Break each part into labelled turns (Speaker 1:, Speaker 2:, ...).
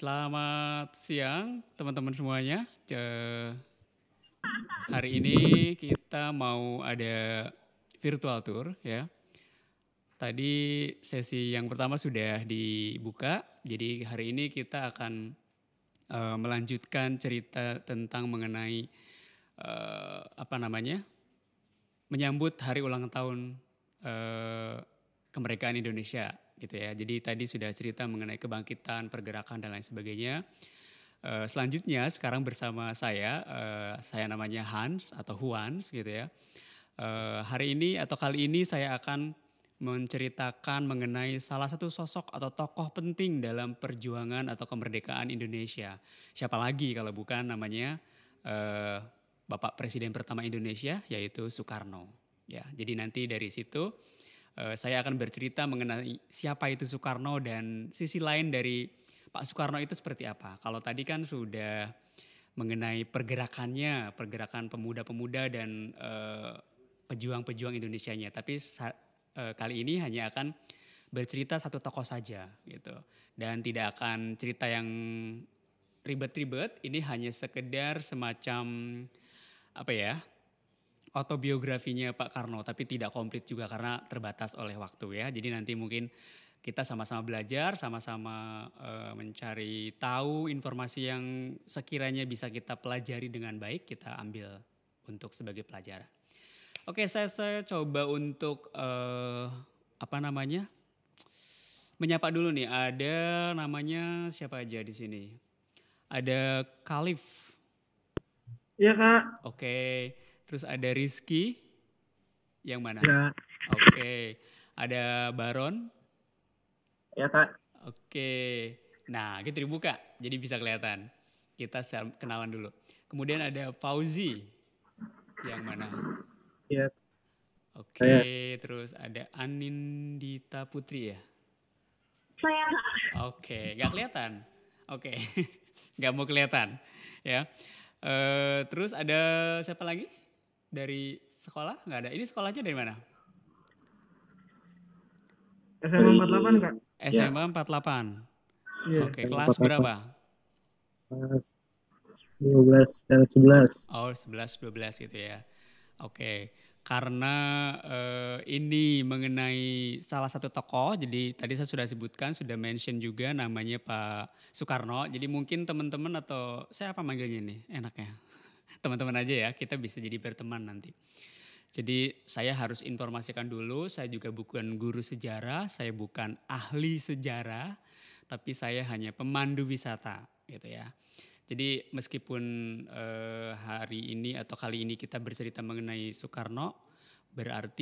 Speaker 1: Selamat siang teman-teman semuanya. Hari ini kita mau ada virtual tour ya. Tadi sesi yang pertama sudah dibuka, jadi hari ini kita akan melanjutkan cerita tentang mengenai menyambut hari ulang tahun eh, kemerdekaan Indonesia gitu ya. Jadi tadi sudah cerita mengenai kebangkitan, pergerakan dan lain sebagainya. Selanjutnya sekarang bersama saya namanya Hans atau Huans gitu ya. Hari ini atau kali ini saya akan menceritakan mengenai salah satu sosok atau tokoh penting dalam perjuangan atau kemerdekaan Indonesia. Siapa lagi kalau bukan namanya eh, Bapak Presiden pertama Indonesia yaitu Soekarno. Ya, jadi nanti dari situ saya akan bercerita mengenai siapa itu Soekarno dan sisi lain dari Pak Soekarno itu seperti apa. Kalau tadi kan sudah mengenai pergerakannya, pergerakan pemuda-pemuda dan pejuang-pejuang Indonesianya. Tapi kali ini hanya akan bercerita satu tokoh saja gitu. Dan tidak akan cerita yang ribet-ribet, ini hanya sekedar semacam apa ya, autobiografinya Pak Karno, tapi tidak komplit juga karena terbatas oleh waktu ya. Jadi nanti mungkin kita sama-sama belajar, sama-sama mencari tahu informasi yang sekiranya bisa kita pelajari dengan baik, kita ambil untuk sebagai pelajaran. Oke, saya coba untuk menyapa dulu nih. Ada namanya siapa aja di sini? Ada Khalif.
Speaker 2: Iya kak.
Speaker 1: Oke, terus ada Rizky. Yang mana?
Speaker 2: Ya.
Speaker 1: Oke, ada Baron.
Speaker 2: Ya kak.
Speaker 1: Oke, nah gitu dibuka, jadi bisa kelihatan. Kita kenalan dulu. Kemudian ada Fauzi. Yang mana?
Speaker 2: Ya saya.
Speaker 1: Oke, terus ada Anindita Putri ya?
Speaker 3: Saya kak.
Speaker 1: Oke, nggak kelihatan. Oke, nggak mau kelihatan ya. Terus ada siapa lagi dari sekolah? Nggak ada. Ini sekolahnya dari mana?
Speaker 2: SMA 48 kak.
Speaker 1: SMA 48.
Speaker 2: Iya.
Speaker 1: Oke, kelas berapa?
Speaker 2: Kelas 12 dan 11.
Speaker 1: Oh, 11, 12 gitu ya. Oke, karena ini mengenai salah satu tokoh, jadi tadi saya sudah sebutkan, sudah mention juga namanya Pak Soekarno. Jadi mungkin teman-teman atau saya apa manggilnya nih enaknya? Teman-teman aja ya, kita bisa jadi berteman nanti. Jadi saya harus informasikan dulu, saya juga bukan guru sejarah, saya bukan ahli sejarah, tapi saya hanya pemandu wisata gitu ya. Jadi meskipun hari ini atau kali ini kita bercerita mengenai Soekarno,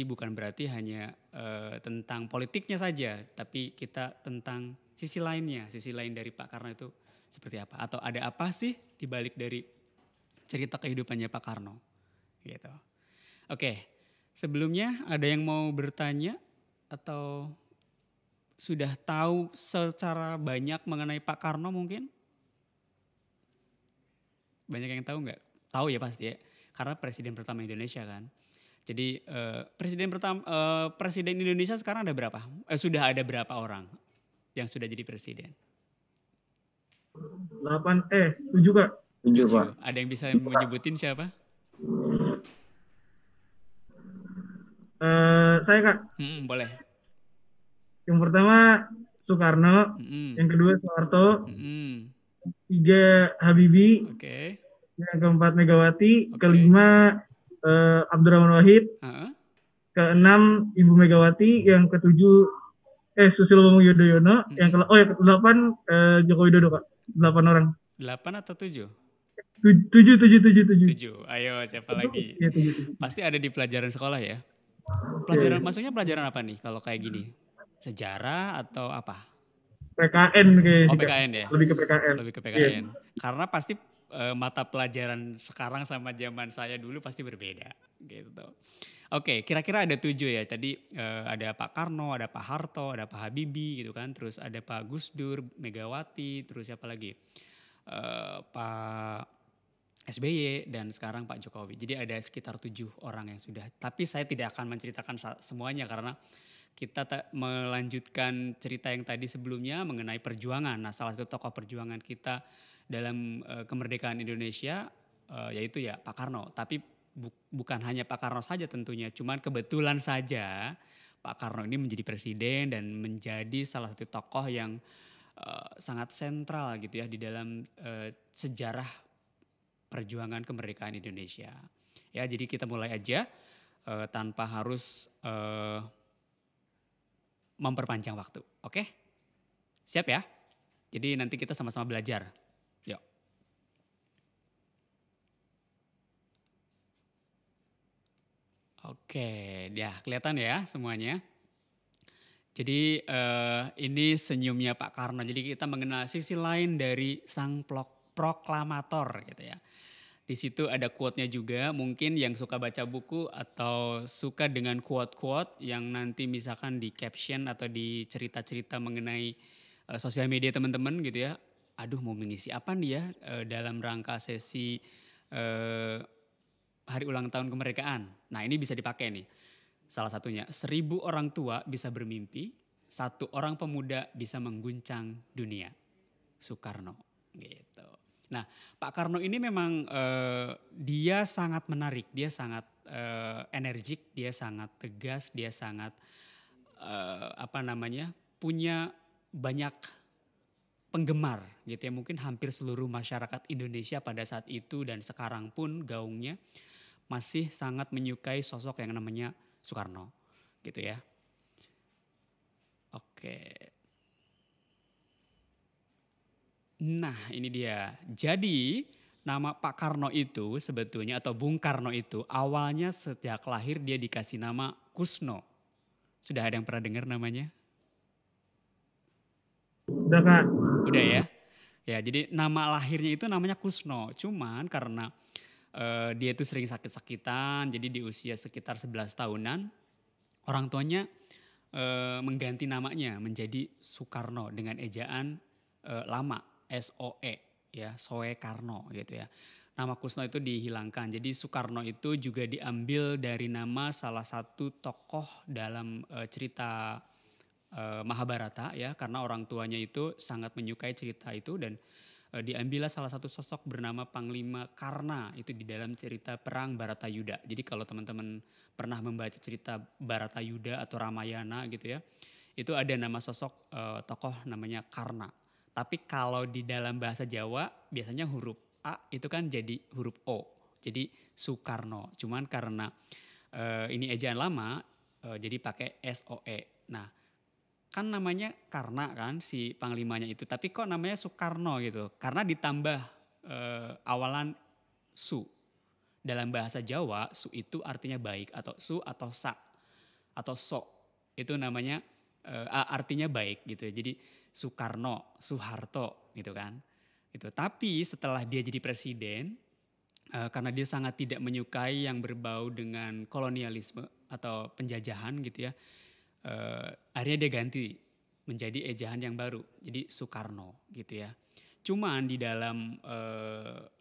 Speaker 1: bukan berarti hanya tentang politiknya saja, tapi kita tentang sisi lainnya, sisi lain dari Pak Karno itu seperti apa, atau ada apa sih di balik dari cerita kehidupannya Pak Karno, gitu. Oke, sebelumnya ada yang mau bertanya atau sudah tahu secara banyak mengenai Pak Karno mungkin? Banyak yang tahu nggak? Tahu ya pasti ya, karena presiden pertama Indonesia kan. Jadi presiden Indonesia sekarang ada berapa? Sudah ada berapa orang yang sudah jadi presiden?
Speaker 2: 7 kak.
Speaker 1: 7. Ada yang bisa menyebutin siapa?
Speaker 2: Saya kak.
Speaker 1: Boleh.
Speaker 2: Yang pertama Soekarno, yang kedua Soeharto, tiga Habibie, yang keempat Megawati, kelima Abdurrahman Wahid, keenam Ibu Megawati, yang ketujuh Susilo Bambang Yudhoyono, yang ke-8 Joko Widodo kak. 8 orang.
Speaker 1: 8 atau 7?
Speaker 2: 7.
Speaker 1: 7. Ayo siapa lagi?
Speaker 2: Ya, 7.
Speaker 1: Pasti ada di pelajaran sekolah ya? Pelajaran, maksudnya pelajaran apa nih kalau kayak gini? Sejarah atau apa?
Speaker 2: PKN kayaknya.
Speaker 1: Oh PKN ya?
Speaker 2: Lebih ke PKN.
Speaker 1: Lebih ke PKN. Karena pasti mata pelajaran sekarang sama zaman saya dulu pasti berbeda gitu. Oke, kira-kira ada 7 ya. Tadi ada Pak Karno, ada Pak Harto, ada Pak Habibie gitu kan. Terus ada Pak Gus Dur, Megawati, terus siapa lagi? Pak SBY dan sekarang Pak Jokowi. Jadi ada sekitar 7 orang yang sudah. Tapi saya tidak akan menceritakan semuanya karena kita melanjutkan cerita yang tadi sebelumnya mengenai perjuangan. Nah, salah satu tokoh perjuangan kita dalam kemerdekaan Indonesia yaitu ya Pak Karno. Tapi bukan hanya Pak Karno saja tentunya, cuman kebetulan saja Pak Karno ini menjadi presiden dan menjadi salah satu tokoh yang sangat sentral gitu ya di dalam sejarah perjuangan kemerdekaan Indonesia. Ya, jadi kita mulai aja tanpa harus memperpanjang waktu. Oke? Siap ya? Jadi nanti kita sama-sama belajar. Yuk. Oke, ya kelihatan ya semuanya. Jadi ini senyumnya Pak Karno. Jadi kita mengenal sisi lain dari sang proklamator gitu ya. Di situ ada quote-nya juga, mungkin yang suka baca buku atau suka dengan quote-quote yang nanti misalkan di caption atau di cerita-cerita mengenai sosial media teman-teman gitu ya. Aduh mau mengisi apa nih ya dalam rangka sesi hari ulang tahun kemerdekaan. Nah ini bisa dipakai nih. Salah satunya, 1000 orang tua bisa bermimpi, 1 orang pemuda bisa mengguncang dunia. Soekarno gitu. Nah, Pak Karno ini memang dia sangat menarik, dia sangat energik, dia sangat tegas, dia sangat punya banyak penggemar gitu ya. Mungkin hampir seluruh masyarakat Indonesia pada saat itu dan sekarang pun gaungnya masih sangat menyukai sosok yang namanya Soekarno gitu ya. Oke. Nah ini dia. Jadi nama Pak Karno itu sebetulnya atau Bung Karno itu awalnya sejak lahir dia dikasih nama Kusno. Sudah ada yang pernah dengar namanya?
Speaker 2: Udah Kak.
Speaker 1: Udah ya? Ya jadi nama lahirnya itu namanya Kusno. Cuman karena dia itu sering sakit-sakitan jadi di usia sekitar 11 tahunan orang tuanya mengganti namanya menjadi Soekarno dengan ejaan lama. SOE ya, Soekarno gitu ya. Nama Kusno itu dihilangkan. Jadi Soekarno itu juga diambil dari nama salah satu tokoh dalam cerita Mahabharata ya, karena orang tuanya itu sangat menyukai cerita itu dan diambillah salah satu sosok bernama Panglima Karna itu di dalam cerita perang Baratayuda. Jadi kalau teman-teman pernah membaca cerita Baratayuda atau Ramayana gitu ya, itu ada nama sosok tokoh namanya Karna. Tapi kalau di dalam bahasa Jawa biasanya huruf A itu kan jadi huruf O. Jadi Soekarno. Cuman karena ini ejaan lama jadi pakai SOE. Nah kan namanya Karna kan si panglimanya itu. Tapi kok namanya Soekarno gitu. Karena ditambah awalan Su. Dalam bahasa Jawa Su itu artinya baik atau Su atau Sa atau So. Itu namanya artinya baik gitu ya. Jadi Soekarno, Soeharto gitu kan. Itu. Tapi setelah dia jadi presiden, karena dia sangat tidak menyukai yang berbau dengan kolonialisme atau penjajahan gitu ya, akhirnya dia ganti menjadi ejahan yang baru, jadi Soekarno gitu ya. Cuman di dalam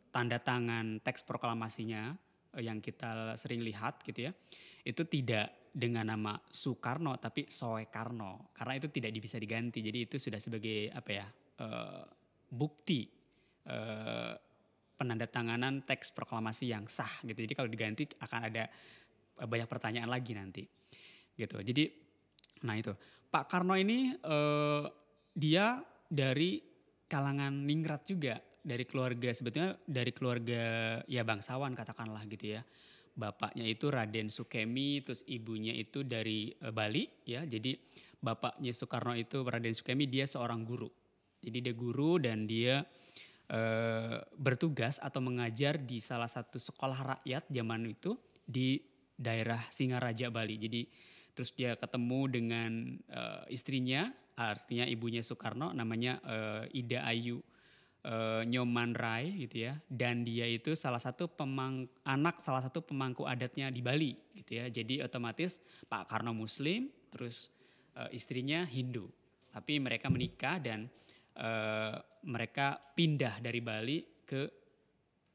Speaker 1: tanda tangan teks proklamasinya yang kita sering lihat gitu ya, itu tidak dengan nama Soekarno tapi Soekarno karena itu tidak bisa diganti. Jadi itu sudah sebagai bukti penandatanganan teks proklamasi yang sah gitu. Jadi kalau diganti akan ada banyak pertanyaan lagi nanti gitu. Jadi nah itu Pak Karno ini dia dari kalangan ningrat juga, dari keluarga sebetulnya dari keluarga ya bangsawan katakanlah gitu ya. Bapaknya itu Raden Sukemi, terus ibunya itu dari Bali ya. Jadi bapaknya Soekarno itu Raden Sukemi dia seorang guru. Jadi dia guru dan dia bertugas atau mengajar di salah satu sekolah rakyat zaman itu di daerah Singaraja Bali. Jadi terus dia ketemu dengan istrinya, artinya ibunya Soekarno namanya Ida Ayu Nyoman Rai gitu ya, dan dia itu salah satu anak salah satu pemangku adatnya di Bali gitu ya. Jadi otomatis Pak Karno Muslim, terus istrinya Hindu, tapi mereka menikah dan mereka pindah dari Bali ke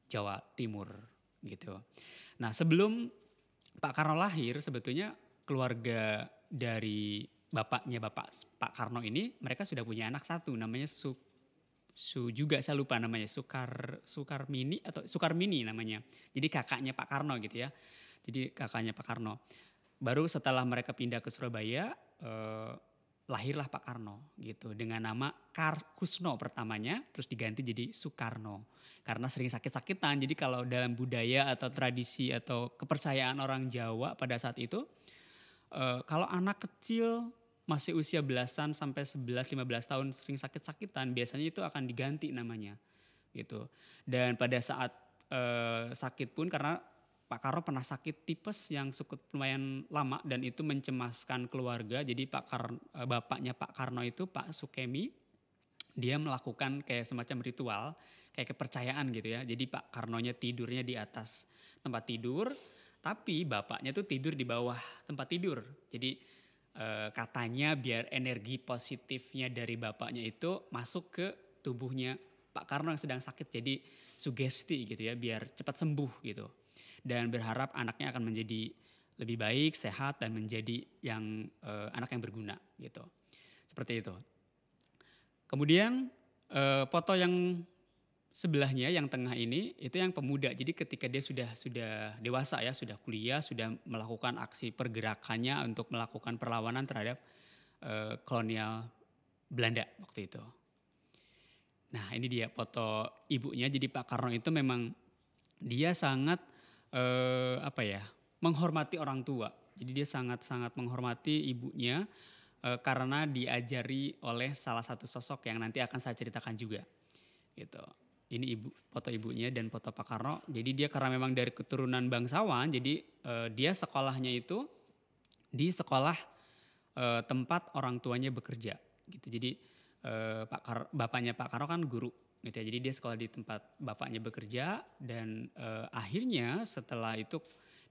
Speaker 1: Jawa Timur gitu. Nah sebelum Pak Karno lahir sebetulnya keluarga dari bapaknya Pak Karno ini mereka sudah punya anak satu namanya juga saya lupa namanya Sukarmini atau Sukarmini namanya. Jadi kakaknya Pak Karno gitu ya. Jadi kakaknya Pak Karno. Baru setelah mereka pindah ke Surabaya lahirlah Pak Karno gitu dengan nama Kusno pertamanya terus diganti jadi Soekarno karena sering sakit-sakitan. Jadi kalau dalam budaya atau tradisi atau kepercayaan orang Jawa pada saat itu kalau anak kecil masih usia belasan sampai 11-15 tahun sering sakit-sakitan biasanya itu akan diganti namanya gitu. Dan pada saat sakit pun karena Pak Karno pernah sakit tipes yang cukup lumayan lama dan itu mencemaskan keluarga. Jadi bapaknya Pak Karno itu Pak Sukemi, dia melakukan kayak semacam ritual, kayak kepercayaan gitu ya. Jadi Pak Karnonya tidurnya di atas tempat tidur, tapi bapaknya tuh tidur di bawah tempat tidur. Jadi katanya biar energi positifnya dari bapaknya itu masuk ke tubuhnya Pak Karno yang sedang sakit. Jadi sugesti gitu ya, biar cepat sembuh gitu. Dan berharap anaknya akan menjadi lebih baik, sehat, dan menjadi anak yang berguna gitu. Seperti itu. Kemudian foto yang sebelahnya yang tengah ini itu yang pemuda. Jadi ketika dia sudah dewasa ya, sudah kuliah, sudah melakukan aksi pergerakannya untuk melakukan perlawanan terhadap kolonial Belanda waktu itu. Nah, ini dia foto ibunya. Jadi Pak Karno itu memang dia sangat menghormati orang tua. Jadi dia sangat-sangat menghormati ibunya karena diajari oleh salah satu sosok yang nanti akan saya ceritakan juga. Gitu. Ini foto ibunya dan foto Pak Karno. Jadi dia karena memang dari keturunan bangsawan, jadi dia sekolahnya itu di sekolah tempat orang tuanya bekerja. Gitu. Jadi bapaknya Pak Karno kan guru. Gitu ya. Jadi dia sekolah di tempat bapaknya bekerja dan akhirnya setelah itu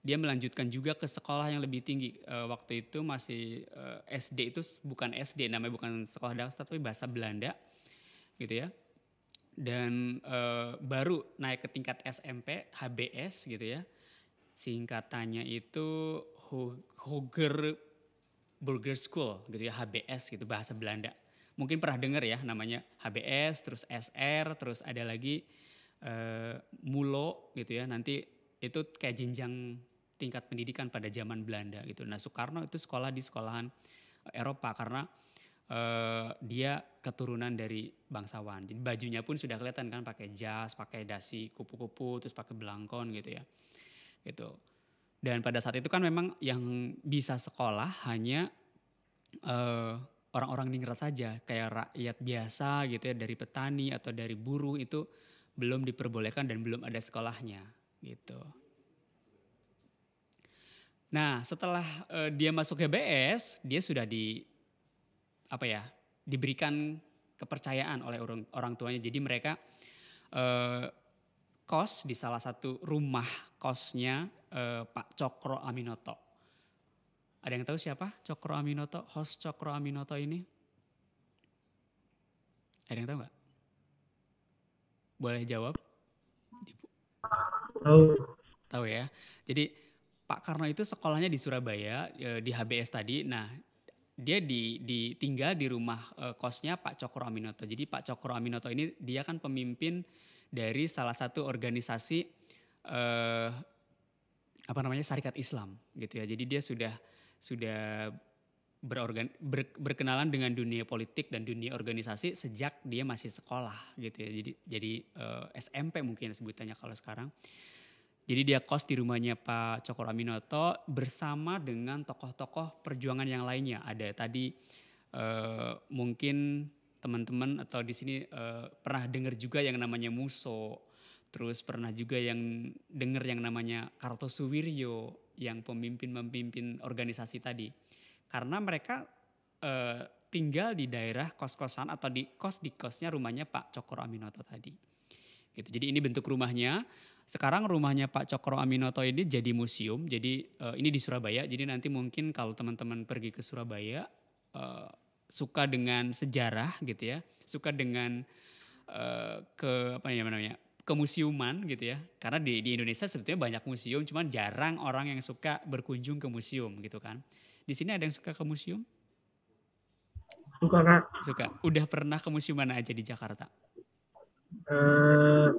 Speaker 1: dia melanjutkan juga ke sekolah yang lebih tinggi. Waktu itu masih SD itu bukan SD, namanya bukan sekolah dasar tapi bahasa Belanda gitu ya. Dan baru naik ke tingkat SMP, HBS gitu ya. Singkatannya itu Hoger Burger School gitu ya, HBS gitu bahasa Belanda. Mungkin pernah dengar ya namanya HBS, terus SR, terus ada lagi MULO gitu ya. Nanti itu kayak jenjang tingkat pendidikan pada zaman Belanda gitu. Nah Soekarno itu sekolah di sekolahan Eropa karena dia keturunan dari bangsawan. Jadi bajunya pun sudah kelihatan kan pakai jas, pakai dasi kupu-kupu, terus pakai belangkon gitu ya. Gitu. Dan pada saat itu kan memang yang bisa sekolah hanya orang-orang ningrat saja, kayak rakyat biasa gitu ya, dari petani atau dari buruh itu belum diperbolehkan dan belum ada sekolahnya gitu. Nah setelah dia masuk HBS, dia sudah diberikan kepercayaan oleh orang tuanya. Jadi mereka kos di salah satu rumah kosnya Pak Cokro Aminoto. Ada yang tahu siapa Cokro Aminoto, host Cokro Aminoto ini? Ada yang tahu nggak? Boleh jawab? Tahu ya. Jadi Pak Karno itu sekolahnya di Surabaya di HBS tadi. Nah dia tinggal di rumah kosnya Pak Cokro Aminoto. Jadi Pak Cokro Aminoto ini dia kan pemimpin dari salah satu organisasi Syarikat Islam gitu ya. Jadi dia sudah berkenalan dengan dunia politik dan dunia organisasi sejak dia masih sekolah gitu ya. Jadi SMP mungkin sebutannya kalau sekarang. Jadi dia kos di rumahnya Pak Cokro Aminoto bersama dengan tokoh-tokoh perjuangan yang lainnya. Ada tadi mungkin teman-teman atau di sini pernah dengar juga yang namanya Muso. Terus pernah juga yang dengar yang namanya Kartosuwiryo yang pemimpin organisasi tadi. Karena mereka tinggal di daerah kos-kosan atau di kosnya rumahnya Pak Cokro Aminoto tadi. Gitu. Jadi ini bentuk rumahnya. Sekarang rumahnya Pak Cokro Aminoto ini jadi museum. Jadi ini di Surabaya. Jadi nanti mungkin kalau teman-teman pergi ke Surabaya suka dengan sejarah gitu ya, suka dengan kemuseuman gitu ya. Karena di Indonesia sebetulnya banyak museum, cuman jarang orang yang suka berkunjung ke museum gitu kan. Di sini ada yang suka ke museum?
Speaker 2: Suka Kak.
Speaker 1: Suka. Udah pernah ke museum mana aja di Jakarta?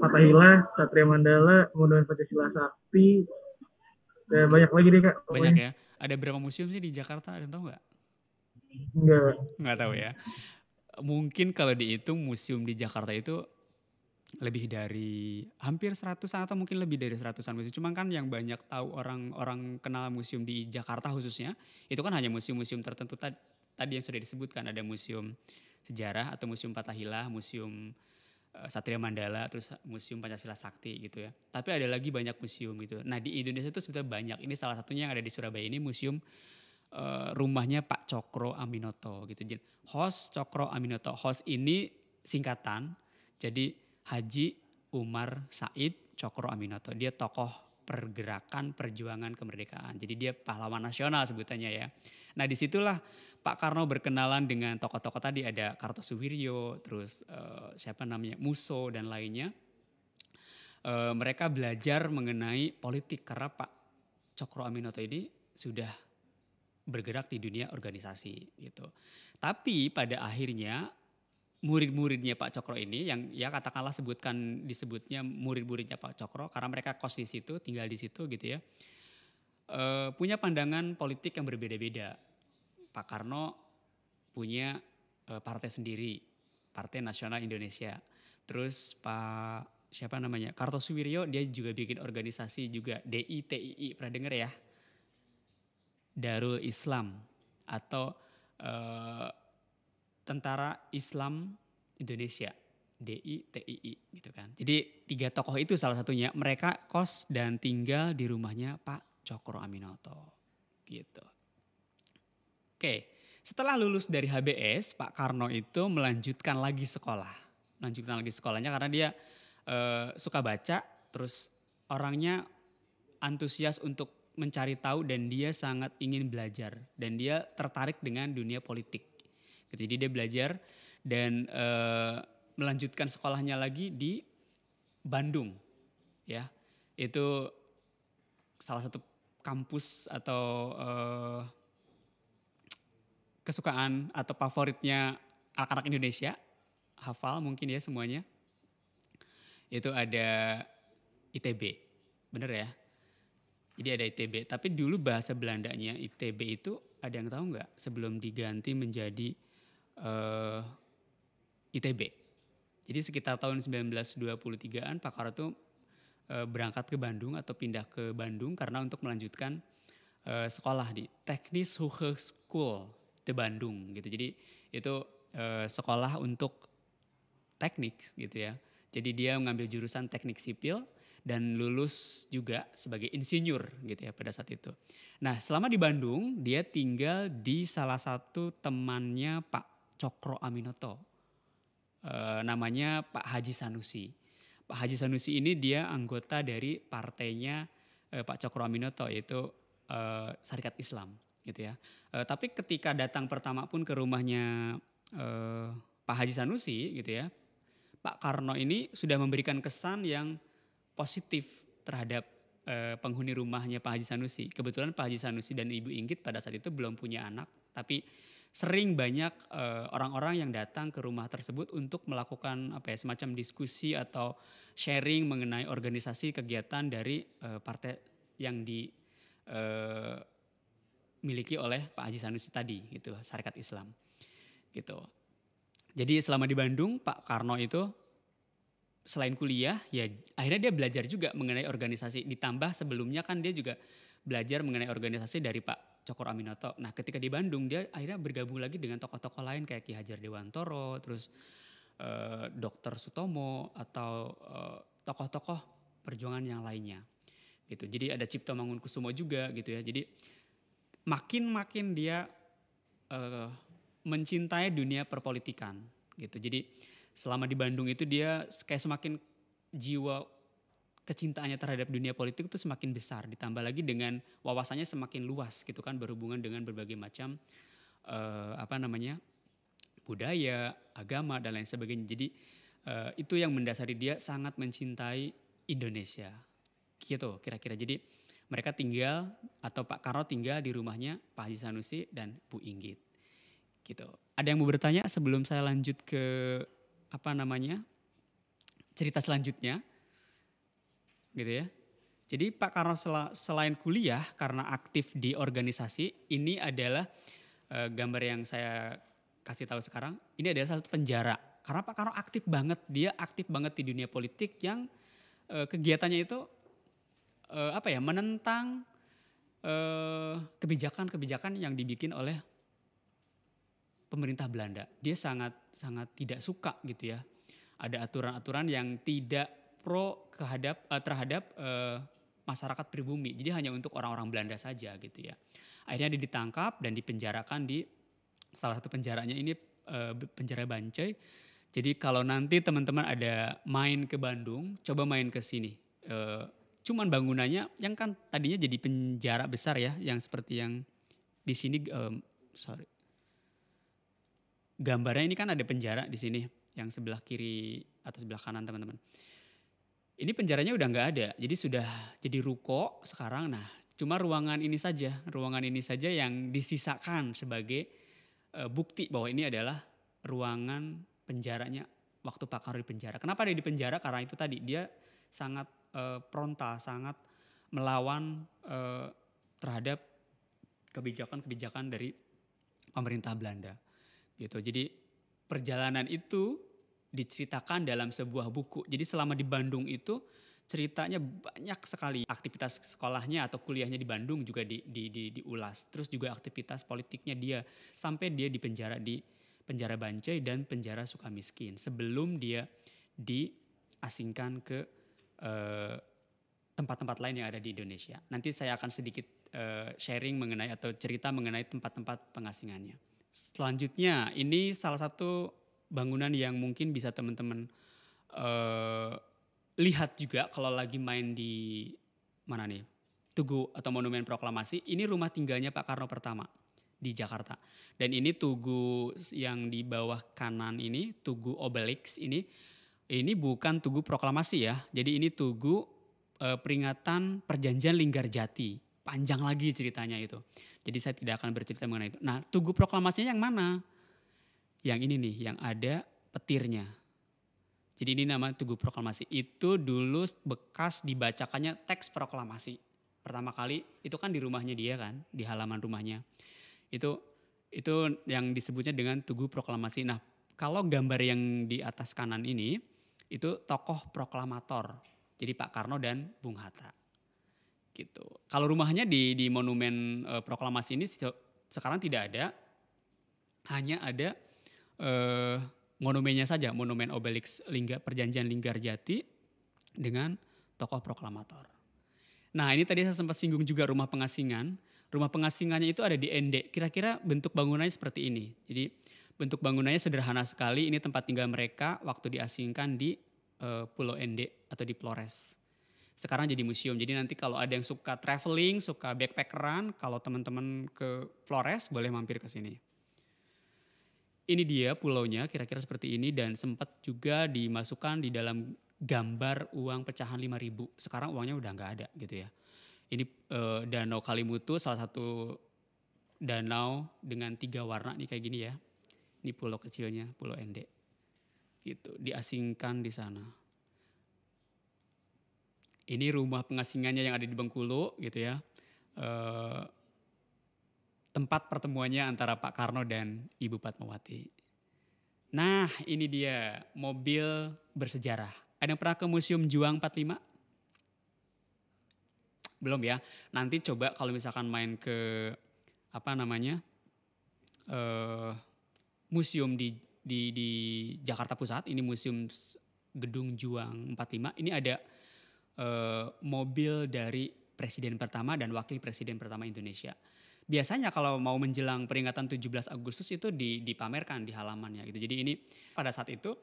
Speaker 2: Fathahillah, Satria Mandala, Monumen Pancasila Sakti, banyak lagi deh Kak. Pokoknya.
Speaker 1: Banyak ya. Ada berapa museum sih di Jakarta? Ada yang tahu nggak?
Speaker 2: Enggak.
Speaker 1: Nggak tahu ya. Mungkin kalau dihitung museum di Jakarta itu lebih dari hampir 100 atau mungkin lebih dari 100-an museum. Cuma kan yang banyak tahu orang kenal museum di Jakarta khususnya, itu kan hanya museum-museum tertentu tadi yang sudah disebutkan. Ada museum sejarah atau museum Fathahillah, museum Satria Mandala, terus museum Pancasila Sakti gitu ya. Tapi ada lagi banyak museum gitu. Nah di Indonesia itu sebetulnya banyak. Ini salah satunya yang ada di Surabaya ini museum rumahnya Pak Cokro Aminoto gitu. Jadi Hos Cokro Aminoto. Hos ini singkatan. Jadi Haji Umar Said Cokro Aminoto. Dia tokoh pergerakan perjuangan kemerdekaan. Jadi dia pahlawan nasional sebutannya ya. Nah disitulah Pak Karno berkenalan dengan tokoh-tokoh tadi, ada Kartosuwiryo, terus siapa namanya Musso dan lainnya. Mereka belajar mengenai politik karena Pak Cokro Aminoto ini sudah bergerak di dunia organisasi gitu. Tapi pada akhirnya murid-muridnya Pak Cokro ini yang ya katakanlah disebutnya murid-muridnya Pak Cokro karena mereka kos di situ, tinggal di situ gitu ya. Punya pandangan politik yang berbeda-beda. Pak Karno punya partai sendiri, Partai Nasional Indonesia. Terus Pak siapa namanya Kartosuwiryo dia juga bikin organisasi juga DITII, pernah dengar ya? Darul Islam atau Tentara Islam Indonesia, DITII gitu kan. Jadi 3 tokoh itu salah satunya, mereka kos dan tinggal di rumahnya Pak Cokro Aminoto gitu. Oke, setelah lulus dari HBS, Pak Karno itu melanjutkan lagi sekolahnya karena dia suka baca, terus orangnya antusias untuk mencari tahu dan dia sangat ingin belajar dan dia tertarik dengan dunia politik. Jadi dia belajar dan melanjutkan sekolahnya lagi di Bandung, ya itu salah satu kampus atau kesukaan atau favoritnya anak-anak Indonesia, hafal mungkin ya semuanya. Itu ada ITB, bener ya? Jadi ada ITB, tapi dulu bahasa Belandanya ITB itu ada yang tahu nggak sebelum diganti menjadi ITB. Jadi sekitar tahun 1923-an Pak Karno tuh berangkat ke Bandung atau pindah ke Bandung karena untuk melanjutkan sekolah di Teknis Hogeschool di Bandung gitu. Jadi itu sekolah untuk teknik gitu ya. Jadi dia mengambil jurusan teknik sipil dan lulus juga sebagai insinyur gitu ya pada saat itu. Nah selama di Bandung dia tinggal di salah satu temannya Pak Cokro Aminoto. Namanya Pak Haji Sanusi. Pak Haji Sanusi ini dia anggota dari partainya Pak Cokro Aminoto yaitu Sarekat Islam gitu ya. Tapi ketika datang pertama pun ke rumahnya Pak Haji Sanusi gitu ya, Pak Karno ini sudah memberikan kesan yang positif terhadap penghuni rumahnya Pak Haji Sanusi. Kebetulan Pak Haji Sanusi dan Ibu Inggit pada saat itu belum punya anak, tapi sering banyak orang-orang yang datang ke rumah tersebut untuk melakukan semacam diskusi atau sharing mengenai organisasi kegiatan dari partai yang miliki oleh Pak Haji Sanusi tadi gitu, Sarekat Islam gitu. Jadi selama di Bandung Pak Karno itu selain kuliah ya akhirnya dia belajar juga mengenai organisasi, ditambah sebelumnya kan dia juga belajar mengenai organisasi dari Pak Cokro Aminoto. Nah ketika di Bandung dia akhirnya bergabung lagi dengan tokoh-tokoh lain kayak Ki Hajar Dewantoro, terus Dr. Sutomo atau tokoh-tokoh perjuangan yang lainnya gitu. Jadi ada Cipto Mangunkusumo juga gitu ya. Jadi makin dia mencintai dunia perpolitikan gitu. Jadi selama di Bandung itu dia kayak semakin jiwa kecintaannya terhadap dunia politik itu semakin besar. Ditambah lagi dengan wawasannya semakin luas gitu kan, berhubungan dengan berbagai macam budaya, agama dan lain sebagainya. Jadi itu yang mendasari dia sangat mencintai Indonesia gitu kira-kira. Jadi mereka tinggal atau Pak Karno tinggal di rumahnya Pak Haji Sanusi dan Bu Inggit Gitu. Ada yang mau bertanya sebelum saya lanjut ke cerita selanjutnya, gitu ya. Jadi Pak Karno selain kuliah karena aktif di organisasi, ini adalah gambar yang saya kasih tahu sekarang. Ini adalah salah satu penjara. Karena Pak Karno aktif banget, dia aktif banget di dunia politik yang kegiatannya itu menentang kebijakan-kebijakan yang dibikin oleh pemerintah Belanda. Dia sangat tidak suka gitu ya. Ada aturan-aturan yang tidak pro terhadap masyarakat pribumi. Jadi hanya untuk orang-orang Belanda saja gitu ya. Akhirnya dia ditangkap dan dipenjarakan di salah satu penjaranya ini penjara Bancai. Jadi kalau nanti teman-teman ada main ke Bandung, coba main ke sini. Cuman bangunannya yang kan tadinya jadi penjara besar ya, yang seperti yang di sini gambarnya ini kan ada penjara di sini yang sebelah kiri atau sebelah kanan teman-teman. Ini penjaranya udah nggak ada, jadi sudah jadi ruko sekarang. Nah, cuma ruangan ini saja yang disisakan sebagai bukti bahwa ini adalah ruangan penjaranya waktu Pak Karno di penjara. Kenapa dia di penjara? Karena itu tadi dia sangat frontal, sangat melawan terhadap kebijakan-kebijakan dari pemerintah Belanda. Gitu. Jadi perjalanan itu diceritakan dalam sebuah buku. Jadi selama di Bandung itu ceritanya banyak sekali. Aktivitas sekolahnya atau kuliahnya di Bandung juga diulas. Terus juga aktivitas politiknya dia sampai dia dipenjara di penjara Bancai dan penjara Sukamiskin sebelum dia diasingkan ke tempat-tempat lain yang ada di Indonesia. Nanti saya akan sedikit sharing mengenai atau cerita mengenai tempat-tempat pengasingannya. Selanjutnya ini salah satu bangunan yang mungkin bisa teman-teman lihat juga kalau lagi main di mana nih, Tugu atau Monumen Proklamasi. Ini rumah tinggalnya Pak Karno pertama di Jakarta. Dan ini Tugu yang di bawah kanan ini, Tugu Obelix ini bukan Tugu Proklamasi ya. Jadi ini Tugu peringatan Perjanjian Linggarjati. Panjang lagi ceritanya itu. Jadi saya tidak akan bercerita mengenai itu. Nah, Tugu Proklamasinya yang mana? Yang ini nih, yang ada petirnya. Jadi ini nama Tugu Proklamasi. Itu dulu bekas dibacakannya teks proklamasi. Pertama kali itu kan di rumahnya dia kan, di halaman rumahnya. Itu yang disebutnya dengan Tugu Proklamasi. Nah, kalau gambar yang di atas kanan ini, itu tokoh proklamator. Jadi Pak Karno dan Bung Hatta. Gitu. Kalau rumahnya di Monumen Proklamasi ini sekarang tidak ada. Hanya ada monumennya saja, Monumen Obelix Perjanjian Linggarjati dengan tokoh proklamator. Nah, ini tadi saya sempat singgung juga rumah pengasingan. Rumah pengasingannya itu ada di Ende. Kira-kira bentuk bangunannya seperti ini. Jadi bentuk bangunannya sederhana sekali. Ini tempat tinggal mereka waktu diasingkan di Pulau Ende atau di Flores. Sekarang jadi museum. Jadi nanti kalau ada yang suka traveling, suka backpackeran, kalau teman-teman ke Flores boleh mampir ke sini. Ini dia pulaunya kira-kira seperti ini dan sempat juga dimasukkan di dalam gambar uang pecahan 5.000. Sekarang uangnya udah nggak ada gitu ya. Ini Danau Kalimutu, salah satu danau dengan 3 warna nih kayak gini ya. Ini pulau kecilnya, Pulau Ende. Gitu, diasingkan di sana. Ini rumah pengasingannya yang ada di Bengkulu gitu ya. Tempat pertemuannya antara Pak Karno dan Ibu Fatmawati. Nah, ini dia mobil bersejarah. Ada yang pernah ke Museum Juang 45? Belum ya. Nanti coba kalau misalkan main ke museum di Jakarta Pusat, ini Museum Gedung Juang 45. Ini ada mobil dari Presiden pertama dan Wakil Presiden pertama Indonesia. Biasanya kalau mau menjelang peringatan 17 Agustus itu dipamerkan di halamannya gitu. Jadi ini pada saat itu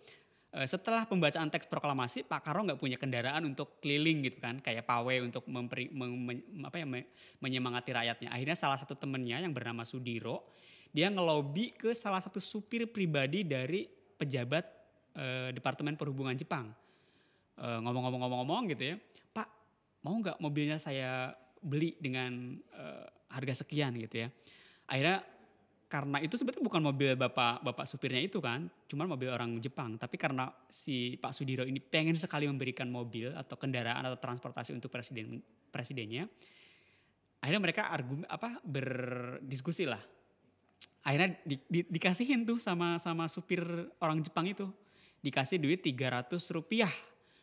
Speaker 1: setelah pembacaan teks proklamasi Pak Karno nggak punya kendaraan untuk keliling gitu kan, kayak pawai untuk menyemangati rakyatnya. Akhirnya salah satu temennya yang bernama Sudiro, dia ngelobi ke salah satu supir pribadi dari pejabat Departemen Perhubungan Jepang. Ngomong-ngomong gitu ya, Pak mau nggak mobilnya saya beli dengan harga sekian gitu ya. Akhirnya karena itu sebetulnya bukan mobil bapak supirnya itu kan, cuma mobil orang Jepang. Tapi karena si Pak Sudiro ini pengen sekali memberikan mobil atau kendaraan atau transportasi untuk presidennya, akhirnya mereka berdiskusi lah. Akhirnya dikasihin tuh sama supir orang Jepang itu, dikasih duit 300 rupiah.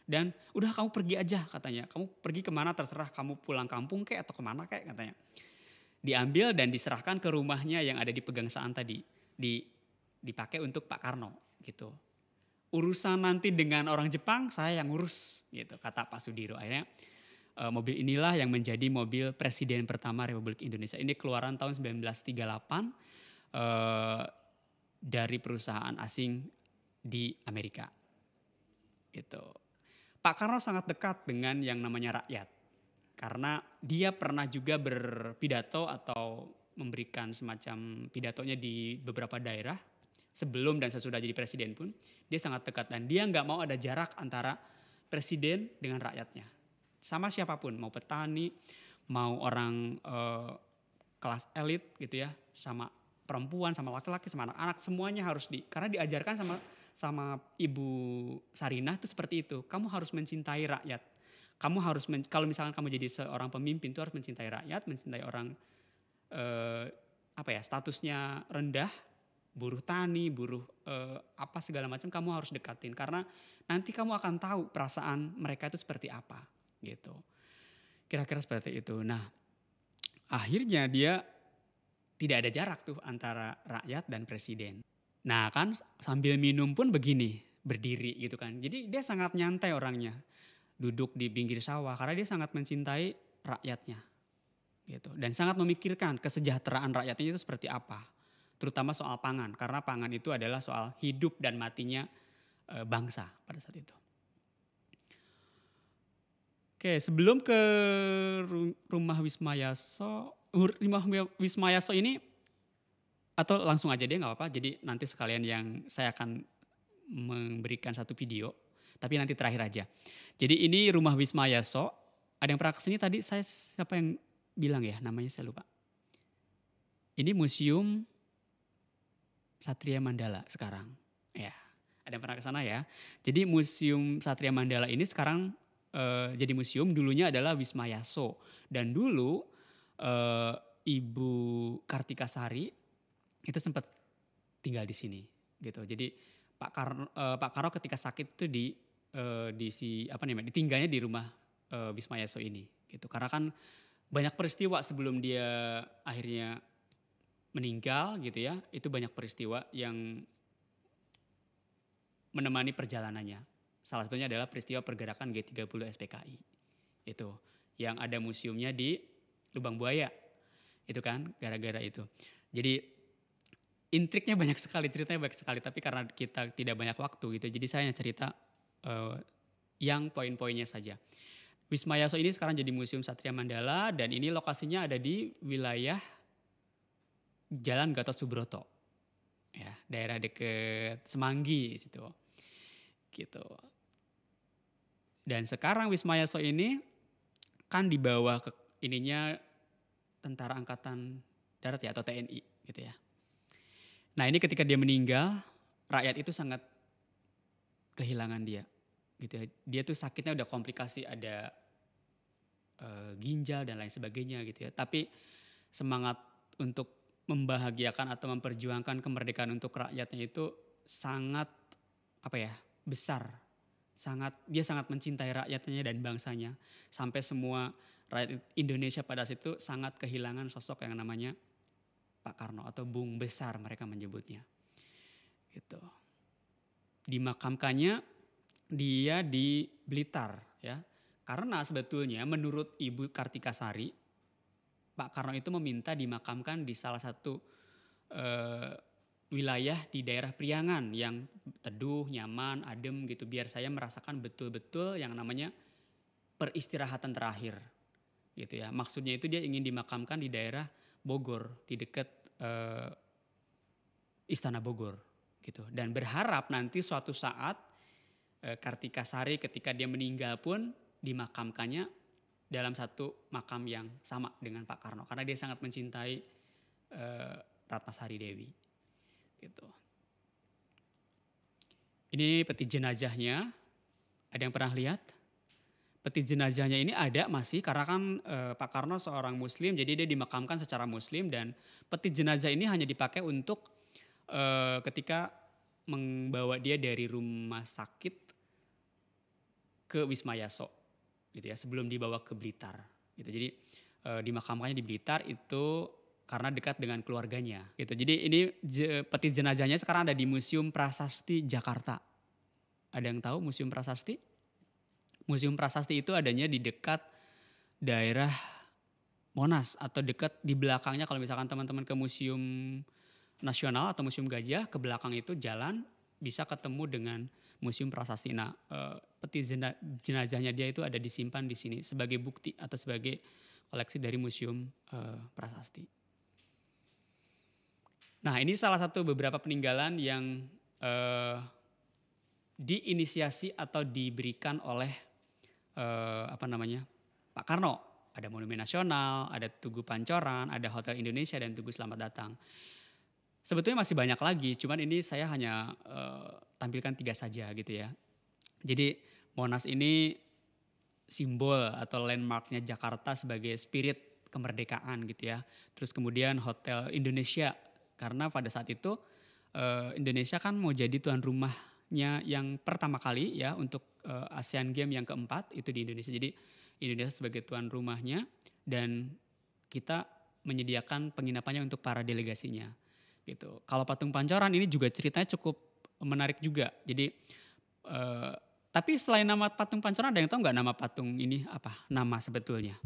Speaker 1: Dan udah kamu pergi aja katanya, kamu pergi kemana terserah, kamu pulang kampung kek atau kemana kek katanya. Diambil dan diserahkan ke rumahnya yang ada di Pegangsaan tadi, dipakai untuk Pak Karno gitu. Urusan nanti dengan orang Jepang saya yang ngurus gitu, kata Pak Sudiro. Akhirnya mobil inilah yang menjadi mobil presiden pertama Republik Indonesia. Ini keluaran tahun 1938 dari perusahaan asing di Amerika gitu. Pak Karno sangat dekat dengan yang namanya rakyat. Karena dia pernah juga berpidato atau memberikan semacam pidatonya di beberapa daerah sebelum dan sesudah jadi presiden pun dia sangat dekat dan dia nggak mau ada jarak antara presiden dengan rakyatnya. Sama siapapun, mau petani, mau orang kelas elit gitu ya, sama perempuan, sama laki-laki, sama anak-anak, semuanya harus karena diajarkan sama Ibu Sarinah itu seperti itu. Kamu harus mencintai rakyat. Kamu harus, kalau misalkan kamu jadi seorang pemimpin itu harus mencintai rakyat, mencintai orang statusnya rendah, buruh tani, buruh apa segala macam kamu harus dekatin. Karena nanti kamu akan tahu perasaan mereka itu seperti apa gitu. Kira-kira seperti itu. Nah akhirnya dia tidak ada jarak tuh antara rakyat dan presiden. Nah kan sambil minum pun begini, berdiri gitu kan. Jadi dia sangat nyantai orangnya. Duduk di pinggir sawah karena dia sangat mencintai rakyatnya gitu dan sangat memikirkan kesejahteraan rakyatnya itu seperti apa, terutama soal pangan karena pangan itu adalah soal hidup dan matinya bangsa pada saat itu. Oke, sebelum ke rumah Wisma Yaso ini atau langsung aja deh nggak apa-apa, jadi nanti sekalian yang saya akan memberikan satu video. Tapi nanti terakhir aja. Jadi ini rumah Wisma Yaso. Ada yang pernah kesini tadi, siapa yang bilang ya namanya saya lupa. Ini Museum Satria Mandala sekarang. Ya, ada yang pernah ke sana ya. Jadi Museum Satria Mandala ini sekarang jadi museum, dulunya adalah Wisma Yaso. Dan dulu Ibu Kartika Sari itu sempat tinggal di sini gitu. Jadi Pak Karno ketika sakit itu ditinggalnya di rumah Wisma Yaso ini gitu. Karena kan banyak peristiwa sebelum dia akhirnya meninggal gitu ya. Itu banyak peristiwa yang menemani perjalanannya. Salah satunya adalah peristiwa pergerakan G30 SPKI. Itu yang ada museumnya di Lubang Buaya. Itu kan gara-gara itu. Jadi intriknya banyak sekali, ceritanya banyak sekali, tapi karena kita tidak banyak waktu gitu. Jadi saya hanya cerita yang poin-poinnya saja. Wisma Yaso ini sekarang jadi Museum Satria Mandala dan ini lokasinya ada di wilayah Jalan Gatot Subroto. Ya, daerah dekat Semanggi situ. Gitu. Dan sekarang Wisma Yaso ini kan di bawah ininya Tentara Angkatan Darat ya atau TNI gitu ya. Nah, ini ketika dia meninggal, rakyat itu sangat kehilangan dia. Gitu ya. Dia tuh sakitnya udah komplikasi, ada ginjal dan lain sebagainya gitu ya. Tapi semangat untuk membahagiakan atau memperjuangkan kemerdekaan untuk rakyatnya itu sangat besar. Dia sangat mencintai rakyatnya dan bangsanya. Sampai semua rakyat Indonesia pada saat itu sangat kehilangan sosok yang namanya Pak Karno atau Bung Besar mereka menyebutnya. Gitu. Dimakamkannya dia di Blitar ya. Karena sebetulnya menurut Ibu Kartika Sari, Pak Karno itu meminta dimakamkan di salah satu wilayah di daerah Priangan yang teduh, nyaman, adem gitu. Biar saya merasakan betul-betul yang namanya peristirahatan terakhir gitu ya. Maksudnya itu dia ingin dimakamkan di daerah Bogor, di dekat Istana Bogor gitu. Dan berharap nanti suatu saat Kartika Sari ketika dia meninggal pun dimakamkannya dalam satu makam yang sama dengan Pak Karno. Karena dia sangat mencintai Ratnasari Dewi. Gitu. Ini peti jenazahnya. Ada yang pernah lihat? Peti jenazahnya ini ada masih karena kan Pak Karno seorang Muslim, jadi dia dimakamkan secara Muslim dan peti jenazah ini hanya dipakai untuk ketika membawa dia dari rumah sakit ke Wisma Yaso, gitu ya, sebelum dibawa ke Blitar. Gitu. Jadi dimakamkannya di Blitar itu karena dekat dengan keluarganya. Gitu. Jadi ini peti jenazahnya sekarang ada di Museum Prasasti Jakarta. Ada yang tahu Museum Prasasti? Museum Prasasti itu adanya di dekat daerah Monas atau dekat di belakangnya. Kalau misalkan teman-teman ke Museum Nasional atau Museum Gajah, ke belakang itu jalan bisa ketemu dengan Museum Prasasti. Nah, peti jenazahnya dia itu ada disimpan di sini sebagai bukti atau sebagai koleksi dari Museum Prasasti. Nah, ini salah satu beberapa peninggalan yang diinisiasi atau diberikan oleh Pak Karno. Ada Monumen Nasional, ada Tugu Pancoran, ada Hotel Indonesia dan Tugu Selamat Datang. Sebetulnya masih banyak lagi, cuman ini saya hanya tampilkan 3 saja gitu ya. Jadi Monas ini simbol atau landmarknya Jakarta sebagai spirit kemerdekaan gitu ya. Terus kemudian Hotel Indonesia, karena pada saat itu Indonesia kan mau jadi tuan rumahnya yang pertama kali ya untuk Asian Games yang keempat itu di Indonesia. Jadi Indonesia sebagai tuan rumahnya dan kita menyediakan penginapannya untuk para delegasinya. Gitu. Kalau Patung Pancoran ini juga ceritanya cukup menarik juga. Jadi tapi selain nama Patung Pancoran ada yang tahu nggak nama patung ini apa? Nama sebetulnya?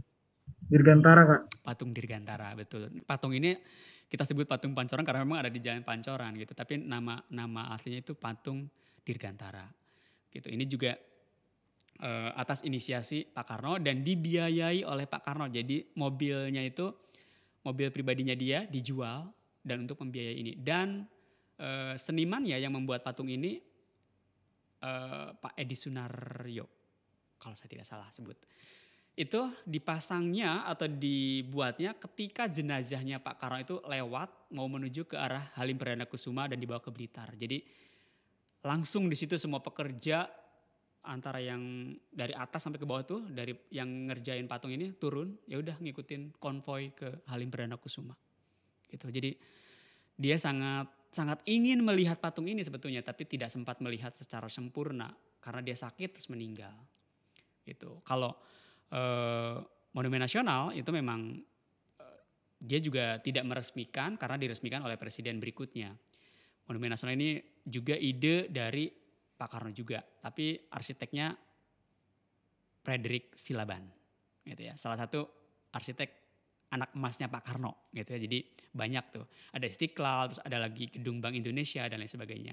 Speaker 2: Dirgantara, Kak.
Speaker 1: Patung Dirgantara, betul. Patung ini kita sebut Patung Pancoran karena memang ada di Jalan Pancoran gitu. Tapi nama aslinya itu Patung Dirgantara. Gitu. Ini juga atas inisiasi Pak Karno dan dibiayai oleh Pak Karno. Jadi mobilnya itu mobil pribadinya dia dijual dan untuk membiayai ini. Dan seniman ya yang membuat patung ini Pak Edi Sunaryo kalau saya tidak salah sebut. Itu dipasangnya atau dibuatnya ketika jenazahnya Pak Karno itu lewat mau menuju ke arah Halim Perdana Kusuma dan dibawa ke Blitar. Jadi langsung di situ semua pekerja antara yang dari atas sampai ke bawah tuh dari yang ngerjain patung ini turun ya udah ngikutin konvoi ke Halim Perdana Kusuma. Gitu. Jadi dia sangat ingin melihat patung ini sebetulnya tapi tidak sempat melihat secara sempurna karena dia sakit terus meninggal. Gitu. Kalau Monumen Nasional itu memang dia juga tidak meresmikan karena diresmikan oleh presiden berikutnya. Monumen Nasional ini juga ide dari Pak Karno juga, tapi arsiteknya Frederick Silaban, gitu ya. Salah satu arsitek anak emasnya Pak Karno, gitu ya. Jadi banyak tuh, ada Istiqlal, terus ada lagi Gedung Bank Indonesia dan lain sebagainya,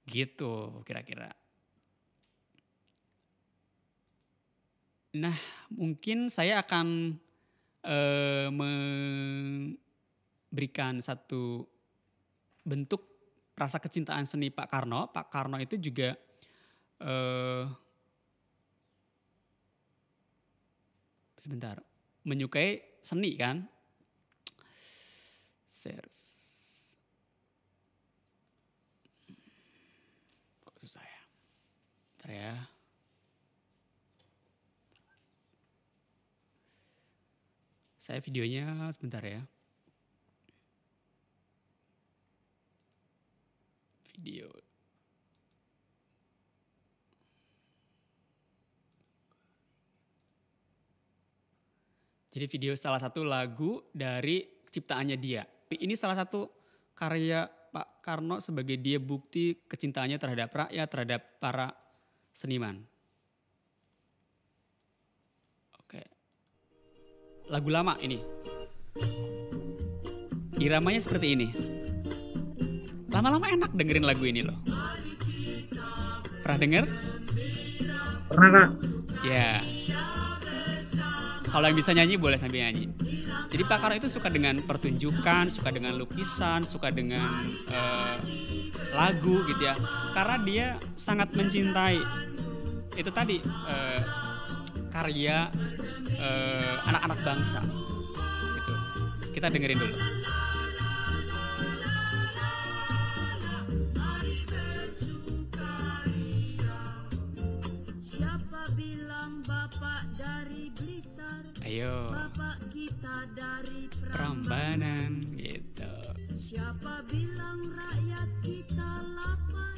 Speaker 1: gitu kira-kira. Nah, mungkin saya akan memberikan satu bentuk rasa kecintaan seni Pak Karno. Pak Karno itu juga menyukai seni kan. Kok susah ya? Bentar ya. Saya videonya sebentar ya. Video. Jadi video salah satu lagu dari ciptaannya dia. Ini salah satu karya Pak Karno sebagai dia bukti kecintaannya terhadap rakyat, terhadap para seniman. Oke. Lagu lama ini. Iramanya seperti ini. Lama-lama enak dengerin lagu ini loh. Pernah denger?
Speaker 2: Pernah, Kak.
Speaker 1: Ya. Kalau yang bisa nyanyi boleh sambil nyanyi. Jadi Pak Karno itu suka dengan pertunjukan, suka dengan lukisan, suka dengan lagu gitu ya. Karena dia sangat mencintai itu tadi karya anak-anak bangsa. Gitu. Kita dengerin dulu. Prambanan gitu.
Speaker 4: Siapa bilang rakyat kita lapar?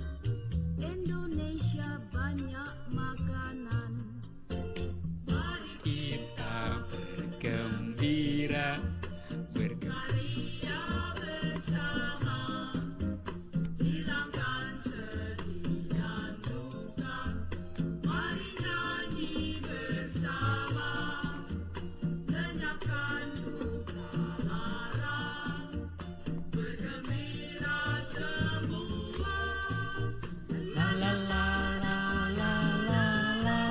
Speaker 4: Indonesia banyak makanan. Mari
Speaker 1: Kita bergembira,
Speaker 4: berkarya bersama, hilangkan sedih dan duka. Mari nyanyi bersama, lenyapkan duka lara, bergembira semua.
Speaker 1: la la la la la la la.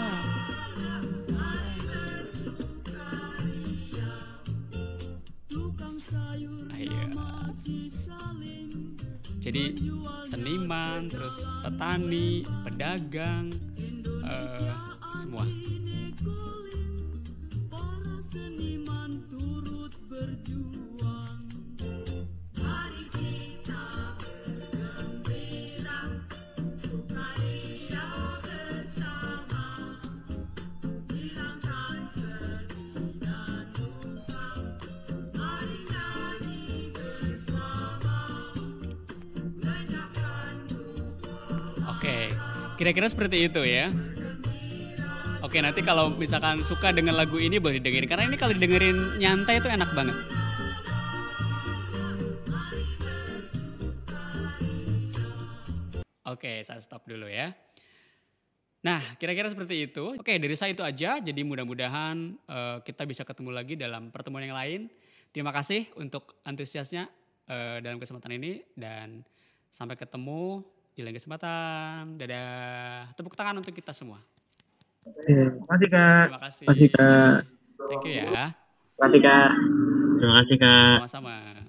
Speaker 4: Mari bersukaria, tukang sayur
Speaker 1: Ayo.
Speaker 4: masih saling
Speaker 1: Jadi seniman, terus petani, pedagang, semua.
Speaker 4: para seniman turut berjuang. Mari kita bergembira, sukaria bersama, hilangkan sedih dan duka. Mari nyanyi bersama, lenyapkan duka.
Speaker 1: Oke, kira-kira seperti itu ya. Oke, nanti kalau misalkan suka dengan lagu ini boleh didengerin. Karena ini kalau didengerin nyantai itu enak banget. Oke, saya stop dulu ya. Nah, kira-kira seperti itu. Oke, dari saya itu aja. Jadi mudah-mudahan kita bisa ketemu lagi dalam pertemuan yang lain. Terima kasih untuk antusiasnya dalam kesempatan ini. Dan sampai ketemu di lain kesempatan. Dadah. Tepuk tangan untuk kita semua.
Speaker 2: Terima kasih Kak.
Speaker 1: Terima kasih.
Speaker 5: Terima kasih, Kak.
Speaker 1: Thank you ya.
Speaker 5: Terima kasih, Kak. Terima kasih, Kak.
Speaker 1: Sama-sama.